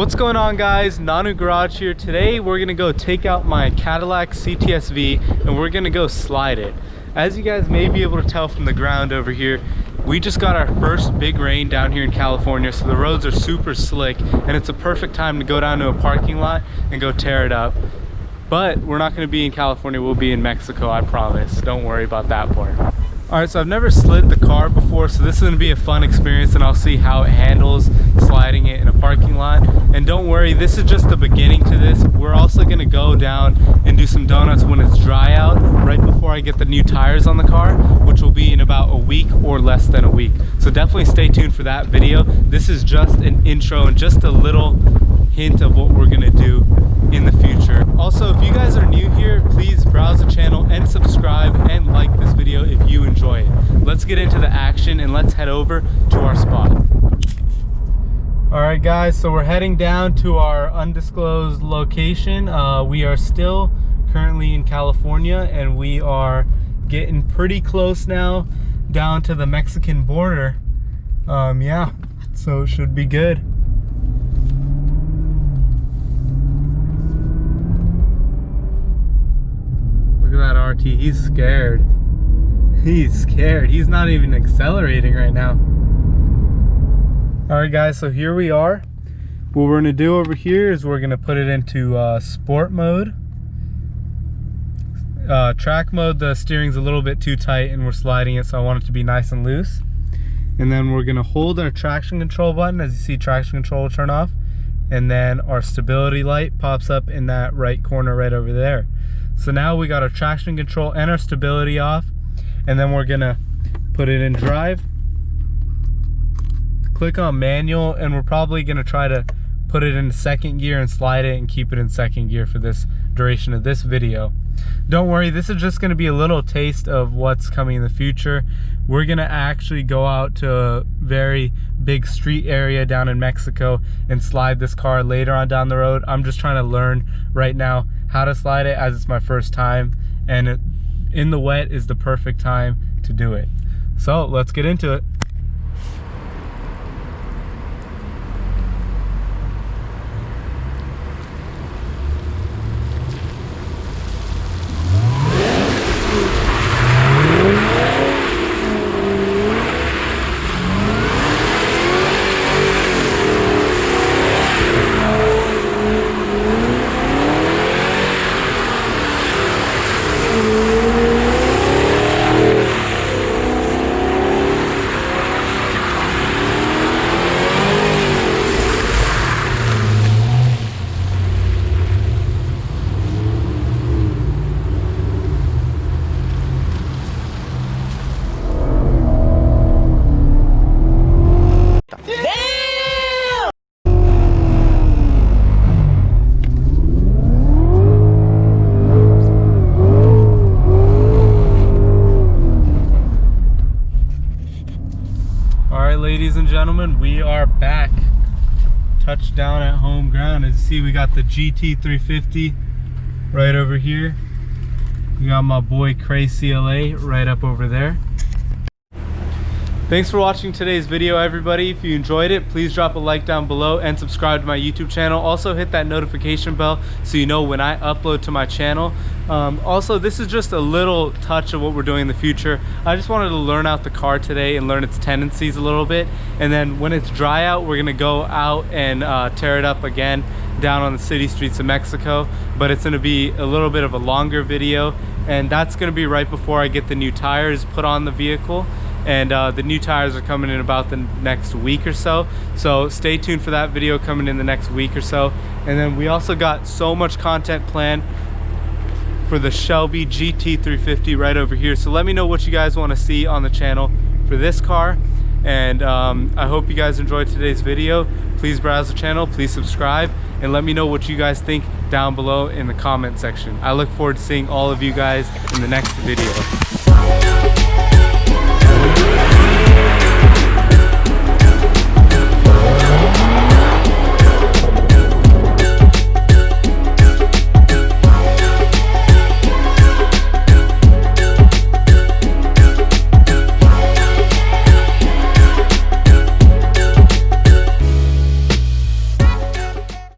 What's going on, guys? Nanu Garage here. Today we're gonna go take out my Cadillac CTS V and we're gonna go slide it. As you guys may be able to tell from the ground over here, we just got our first big rain down here in California, so the roads are super slick and it's a perfect time to go down to a parking lot and go tear it up. But we're not going to be in California, we'll be in Mexico, I promise. Don't worry about that part. Alright, so I've never slid the car before, so this is going to be a fun experience and I'll see how it handles sliding it in a parking lot. And don't worry, this is just the beginning to this. We're also going to go down and do some donuts when it's dry out, right before I get the new tires on the car, which will be in about a week or less than a week. So definitely stay tuned for that video. This is just an intro and just a little hint of what we're going to do in the future. Also, if you guys are new here, please browse the channel and subscribe and like this video if you enjoy it. Let's get into the action and let's head over to our spot. Alright guys, so we're heading down to our undisclosed location. We are still currently in California and we are getting pretty close now down to the Mexican border. Yeah, so it should be good. That RT, he's scared. He's scared. He's not even accelerating right now. All right guys, so here we are. What we're gonna do over here is we're gonna put it into sport mode. Track mode, the steering's a little bit too tight and we're sliding it, so I want it to be nice and loose. And then we're gonna hold our traction control button. As you see, traction control will turn off, and then our stability light pops up in that right corner right over there. So now we got our traction control and our stability off, and then we're gonna put it in drive, click on manual, and we're probably gonna try to put it in second gear and slide it and keep it in second gear for this duration of this video. Don't worry, this is just gonna be a little taste of what's coming in the future. We're gonna actually go out to a very big street area down in Mexico and slide this car later on down the road. I'm just trying to learn right now how to slide it, as it's my first time, and in the wet is the perfect time to do it. So let's get into it. Ladies and gentlemen, we are back. Touchdown at home ground. As you see, we got the GT 350 right over here. We got my boy Cray CLA right up over there. Thanks for watching today's video, everybody. If you enjoyed it, please drop a like down below and subscribe to my YouTube channel. Also hit that notification bell so you know when I upload to my channel. Also, this is just a little touch of what we're doing in the future. I just wanted to learn out the car today and learn its tendencies a little bit. And then when it's dry out, we're gonna go out and tear it up again down on the city streets of Mexico. But it's gonna be a little bit of a longer video, and that's gonna be right before I get the new tires put on the vehicle. And the new tires are coming in about the next week or so. So stay tuned for that video coming in the next week or so. And then we also got so much content planned for the Shelby GT 350 right over here. So let me know what you guys want to see on the channel for this car. And I hope you guys enjoyed today's video. Please browse the channel, please subscribe, and let me know what you guys think down below in the comment section. I look forward to seeing all of you guys in the next video.